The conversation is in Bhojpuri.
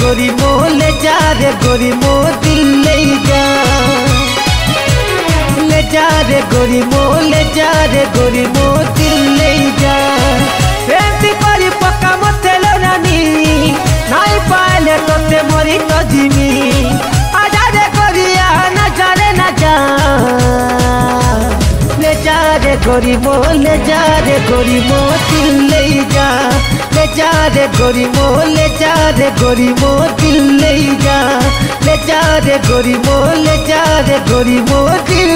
गोरी मो ले जा रे गोरी मो दिल ले जा, ले जा रे गोरी मो ले जा रे गोरी मो दिल ले जा। बेटी परी पक्का मते लोनानी नाई पाले तोते मरी तो जिमी, आजा रे गोरिया ना जा रे ना जा, ले जा रे गोरी मो ले जा रे गोरी मो दिल ले जा, ले जा रे गोरी मो ले जा रे गोरी मो दिल ले जा, ले जा रे गोरी मो ले जा रे गोरी मो दिल